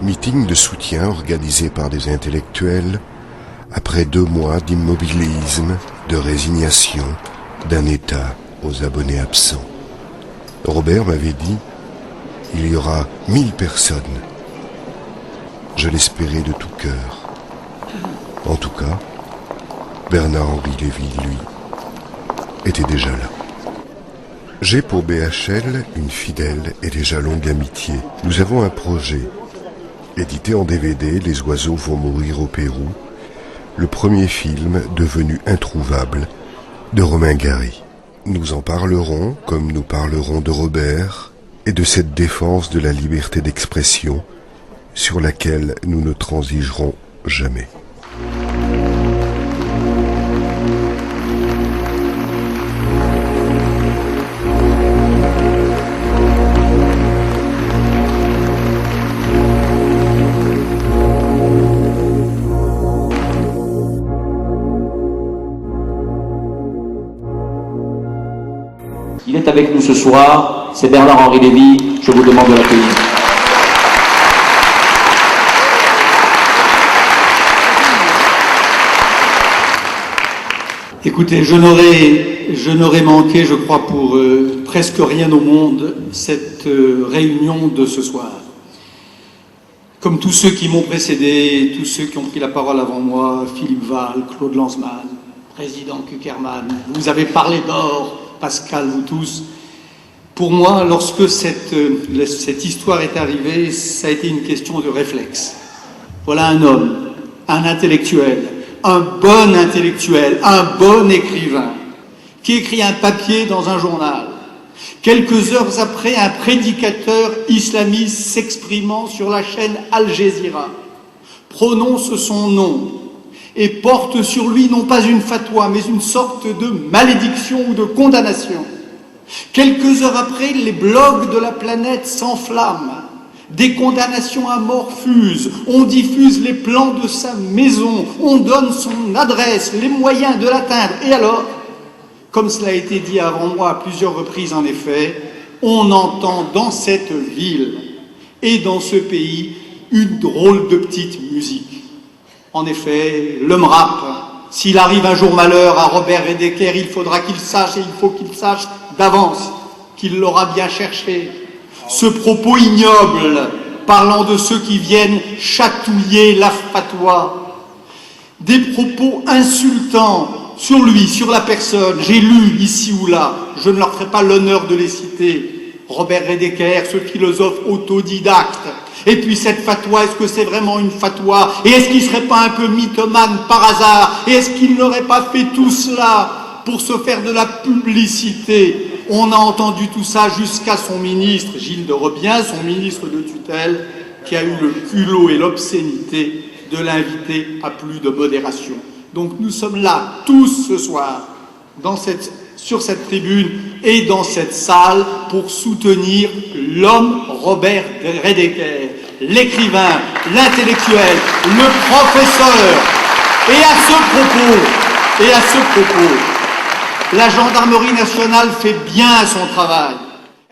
Meeting de soutien organisé par des intellectuels après 2 mois d'immobilisme, de résignation d'un État aux abonnés absents. Robert m'avait dit « Il y aura 1000 personnes ». Je l'espérais de tout cœur. En tout cas, Bernard-Henri Lévy, lui, était déjà là. J'ai pour BHL une fidèle et déjà longue amitié. Nous avons un projet. Édité en DVD, Les oiseaux vont mourir au Pérou, le premier film devenu introuvable de Romain Gary. Nous en parlerons comme nous parlerons de Robert et de cette défense de la liberté d'expression sur laquelle nous ne transigerons jamais. Il est avec nous ce soir, c'est Bernard-Henri Lévy, je vous demande de l'accueillir. Écoutez, je n'aurais manqué, je crois, pour presque rien au monde, cette réunion de ce soir. Comme tous ceux qui m'ont précédé, tous ceux qui ont pris la parole avant moi, Philippe Val, Claude Lanzmann, président Kuckerman, vous avez parlé d'or, Pascal, vous tous. Pour moi, lorsque cette histoire est arrivée, ça a été une question de réflexe. Voilà un homme, un intellectuel, un bon intellectuel, un bon écrivain, qui écrit un papier dans un journal. Quelques heures après, un prédicateur islamiste s'exprimant sur la chaîne Al Jazeera prononce son nom et porte sur lui non pas une fatwa, mais une sorte de malédiction ou de condamnation. Quelques heures après, les blogs de la planète s'enflamment. Des condamnations à mort fusent. On diffuse les plans de sa maison. On donne son adresse, les moyens de l'atteindre. Et alors, comme cela a été dit avant moi à plusieurs reprises en effet, on entend dans cette ville et dans ce pays une drôle de petite musique. En effet, le MRAP, s'il arrive un jour malheur à Robert Redeker, il faudra qu'il sache, et il faut qu'il sache d'avance, qu'il l'aura bien cherché. Ce propos ignoble, parlant de ceux qui viennent chatouiller la fatwa, des propos insultants sur lui, sur la personne, j'ai lu ici ou là, je ne leur ferai pas l'honneur de les citer, Robert Redeker, ce philosophe autodidacte. Et puis cette fatwa, est-ce que c'est vraiment une fatwa? Et est-ce qu'il ne serait pas un peu mythomane par hasard? Et est-ce qu'il n'aurait pas fait tout cela pour se faire de la publicité? On a entendu tout ça jusqu'à son ministre, Gilles de Rebien, son ministre de tutelle, qui a eu le culot et l'obscénité de l'inviter à plus de modération. Donc nous sommes là tous ce soir, sur cette tribune et dans cette salle pour soutenir l'homme Robert Redeker, l'écrivain, l'intellectuel, le professeur. Et à ce propos, la gendarmerie nationale fait bien son travail.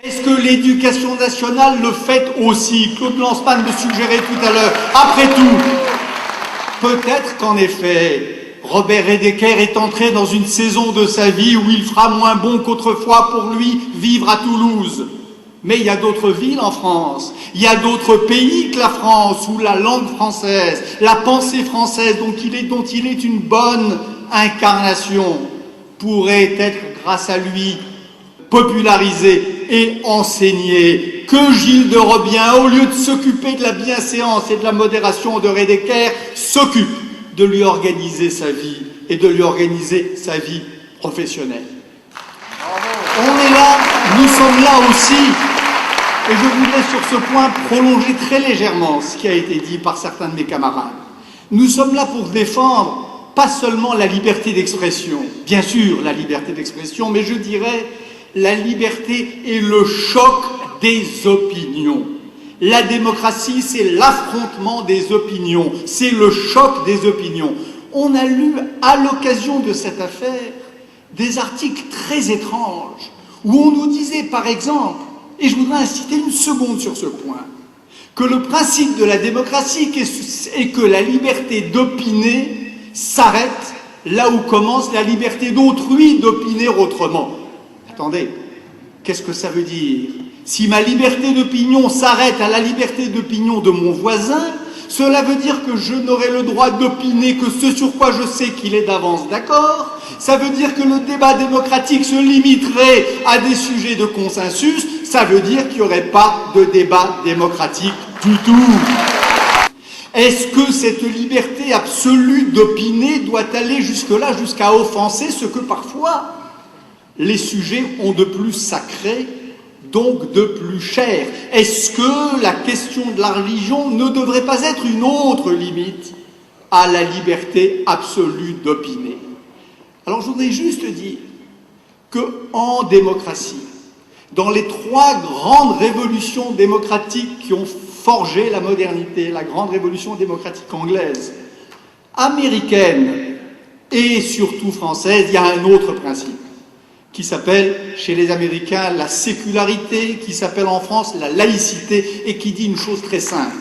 Est-ce que l'éducation nationale le fait aussi? Claude Lanzmann me suggérait tout à l'heure. Après tout, peut-être qu'en effet, Robert Redeker est entré dans une saison de sa vie où il fera moins bon qu'autrefois pour lui vivre à Toulouse. Mais il y a d'autres villes en France, il y a d'autres pays que la France où la langue française, la pensée française dont il est une bonne incarnation pourrait être grâce à lui popularisée et enseignée. Que Gilles de Rebien, au lieu de s'occuper de la bienséance et de la modération de Redeker, s'occupe de lui organiser sa vie et de lui organiser sa vie professionnelle. On est là, nous sommes là aussi, et je voudrais sur ce point prolonger très légèrement ce qui a été dit par certains de mes camarades. Nous sommes là pour défendre pas seulement la liberté d'expression, bien sûr la liberté d'expression, mais je dirais la liberté et le choc des opinions. La démocratie, c'est l'affrontement des opinions, c'est le choc des opinions. on a lu à l'occasion de cette affaire des articles très étranges où on nous disait par exemple, et je voudrais insister une seconde sur ce point, que le principe de la démocratie est que la liberté d'opiner s'arrête là où commence la liberté d'autrui d'opiner autrement. Attendez, qu'est-ce que ça veut dire? Si ma liberté d'opinion s'arrête à la liberté d'opinion de mon voisin, cela veut dire que je n'aurai le droit d'opiner que ce sur quoi je sais qu'il est d'avance d'accord. Ça veut dire que le débat démocratique se limiterait à des sujets de consensus. Ça veut dire qu'il n'y aurait pas de débat démocratique du tout. Est-ce que cette liberté absolue d'opiner doit aller jusque-là, jusqu'à offenser ce que parfois les sujets ont de plus sacré, donc de plus cher? Est-ce que la question de la religion ne devrait pas être une autre limite à la liberté absolue d'opiner? Alors je voudrais juste dire qu'en démocratie, dans les trois grandes révolutions démocratiques qui ont forgé la modernité, la grande révolution démocratique anglaise, américaine et surtout française, il y a un autre principe qui s'appelle, chez les Américains, la sécularité, qui s'appelle en France la laïcité, et qui dit une chose très simple.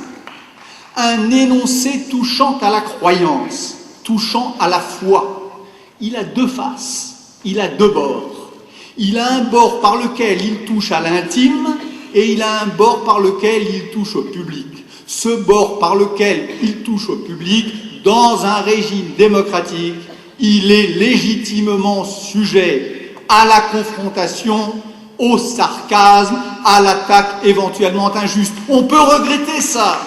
Un énoncé touchant à la croyance, touchant à la foi, il a deux faces, il a deux bords. Il a un bord par lequel il touche à l'intime, et il a un bord par lequel il touche au public. Ce bord par lequel il touche au public, dans un régime démocratique, il est légitimement sujet à la confrontation, au sarcasme, à l'attaque éventuellement injuste. On peut regretter ça.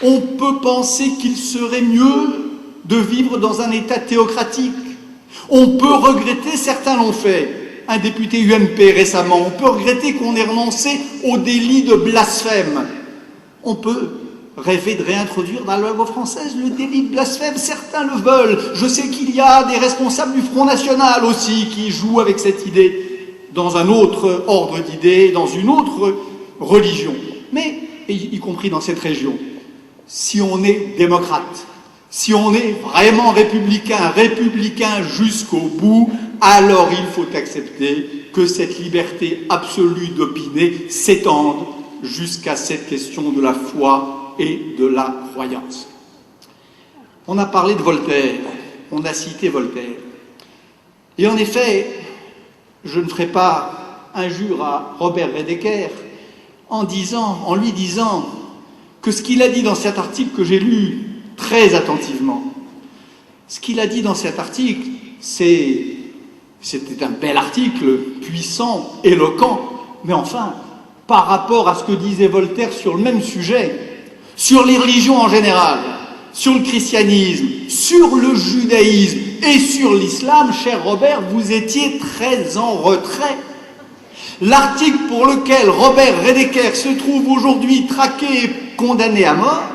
On peut penser qu'il serait mieux de vivre dans un État théocratique. On peut regretter, certains l'ont fait, un député UMP récemment, on peut regretter qu'on ait renoncé au délit de blasphème. On peut rêver de réintroduire dans la loi française le délit de blasphème, certains le veulent. Je sais qu'il y a des responsables du Front National aussi qui jouent avec cette idée, dans un autre ordre d'idées, dans une autre religion, mais y compris dans cette région. Si on est démocrate, si on est vraiment républicain, républicain jusqu'au bout, alors il faut accepter que cette liberté absolue d'opiner s'étende jusqu'à cette question de la foi et de la croyance. On a parlé de Voltaire, on a cité Voltaire. Et en effet, je ne ferai pas injure à Robert Redeker en lui disant que ce qu'il a dit dans cet article que j'ai lu très attentivement, ce qu'il a dit dans cet article, c'était un bel article, puissant, éloquent, mais enfin, par rapport à ce que disait Voltaire sur le même sujet, sur les religions en général, sur le christianisme, sur le judaïsme et sur l'islam, cher Robert, vous étiez très en retrait. L'article pour lequel Robert Redeker se trouve aujourd'hui traqué et condamné à mort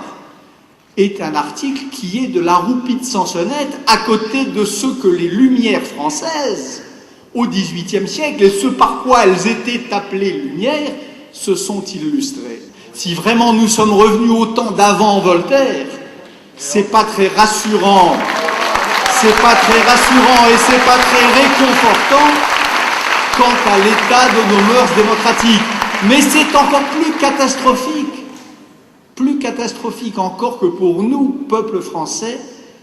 est un article qui est de la roupie de Sansonnette à côté de ce que les Lumières françaises, au XVIIIe siècle, et ce par quoi elles étaient appelées Lumières, se sont illustrées. Si vraiment nous sommes revenus au temps d'avant Voltaire, c'est pas très rassurant. C'est pas très rassurant et c'est pas très réconfortant quant à l'état de nos mœurs démocratiques. Mais c'est encore plus catastrophique encore que pour nous, peuple français,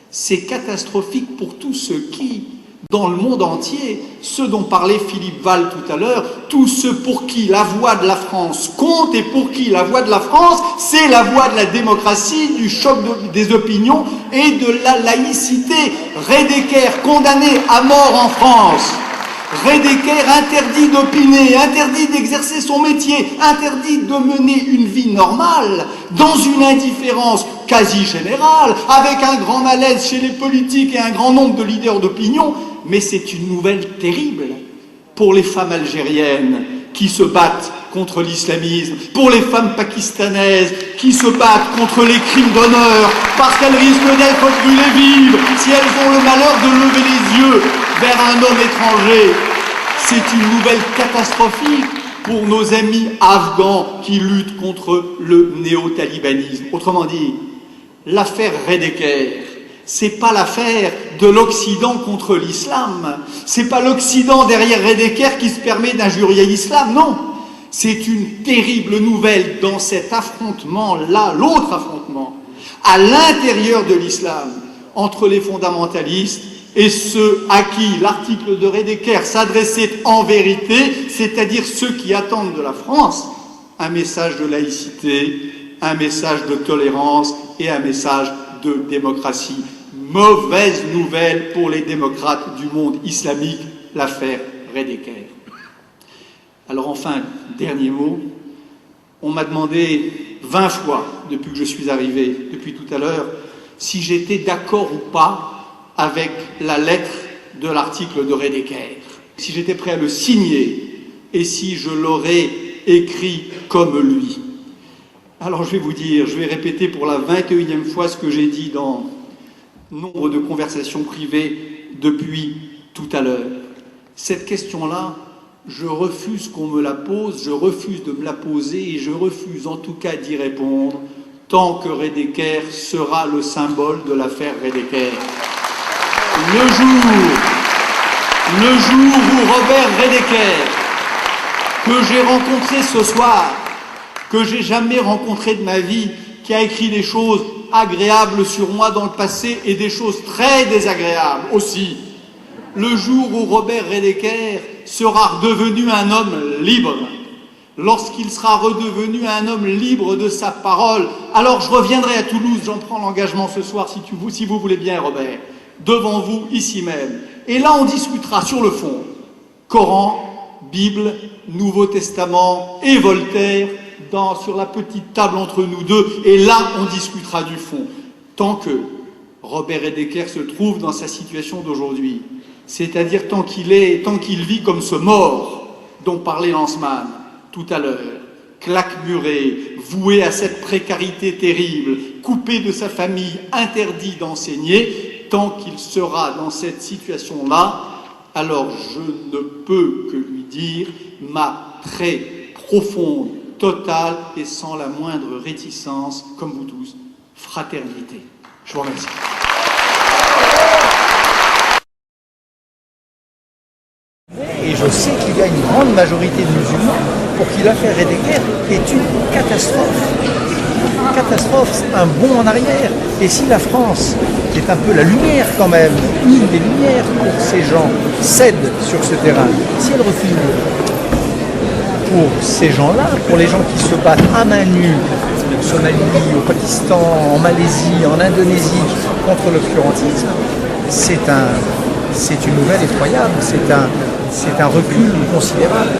c'est catastrophique pour tous ceux qui, dans le monde entier, ceux dont parlait Philippe Val tout à l'heure, tous ceux pour qui la voix de la France compte et pour qui la voix de la France, c'est la voix de la démocratie, du choc des opinions et de la laïcité. Redeker condamné à mort en France. Redeker interdit d'opiner, interdit d'exercer son métier, interdit de mener une vie normale, dans une indifférence quasi générale, avec un grand malaise chez les politiques et un grand nombre de leaders d'opinion. Mais c'est une nouvelle terrible pour les femmes algériennes qui se battent contre l'islamisme, pour les femmes pakistanaises qui se battent contre les crimes d'honneur, parce qu'elles risquent d'être brûlées vives si elles ont le malheur de lever les yeux vers un homme étranger. C'est une nouvelle catastrophique pour nos amis afghans qui luttent contre le néo-talibanisme. Autrement dit, l'affaire Redeker, C'est pas l'affaire de l'Occident contre l'islam. C'est pas l'Occident derrière Redekert qui se permet d'injurier l'islam, non. C'est une terrible nouvelle dans cet affrontement-là, l'autre affrontement, à l'intérieur de l'islam, entre les fondamentalistes et ceux à qui l'article de Redekert s'adressait en vérité, c'est-à-dire ceux qui attendent de la France un message de laïcité, un message de tolérance et un message de démocratie. Mauvaise nouvelle pour les démocrates du monde islamique, l'affaire Redekert. Alors enfin, dernier mot, on m'a demandé 20 fois, depuis que je suis arrivé, depuis tout à l'heure, si j'étais d'accord ou pas avec la lettre de l'article de Redekert, si j'étais prêt à le signer et si je l'aurais écrit comme lui. Alors je vais vous dire, je vais répéter pour la 21e fois ce que j'ai dit dans nombre de conversations privées depuis tout à l'heure. Cette question-là, je refuse qu'on me la pose, je refuse de me la poser et je refuse en tout cas d'y répondre tant que Redekert sera le symbole de l'affaire Redekert. Le jour où Robert Redekert, que j'ai rencontré ce soir, que j'ai jamais rencontré de ma vie, qui a écrit des choses agréables sur moi dans le passé et des choses très désagréables aussi. Le jour où Robert Redekert sera redevenu un homme libre, lorsqu'il sera redevenu un homme libre de sa parole, alors je reviendrai à Toulouse, j'en prends l'engagement ce soir si vous voulez bien Robert, devant vous ici même. Et là on discutera sur le fond, Coran, Bible, Nouveau Testament et Voltaire, sur la petite table entre nous deux, et là on discutera du fond. Tant que Robert Redekert se trouve dans sa situation d'aujourd'hui, c'est-à-dire tant qu'il vit comme ce mort dont parlait Lanzmann tout à l'heure, claquemuré, voué à cette précarité terrible, coupé de sa famille, interdit d'enseigner, tant qu'il sera dans cette situation-là, alors je ne peux que lui dire ma très profonde, totale et sans la moindre réticence, comme vous tous, fraternité. Je vous remercie. Et je sais qu'il y a une grande majorité de musulmans pour qui l'affaire Redekert est une catastrophe. Une catastrophe, un bond en arrière. Et si la France, qui est un peu la lumière quand même, une des lumières pour ces gens, cède sur ce terrain, si elle recule, pour ces gens-là, pour les gens qui se battent à main nue en Somalie, au Pakistan, en Malaisie, en Indonésie, contre l'obscurantisme, c'est une nouvelle effroyable, c'est un recul considérable.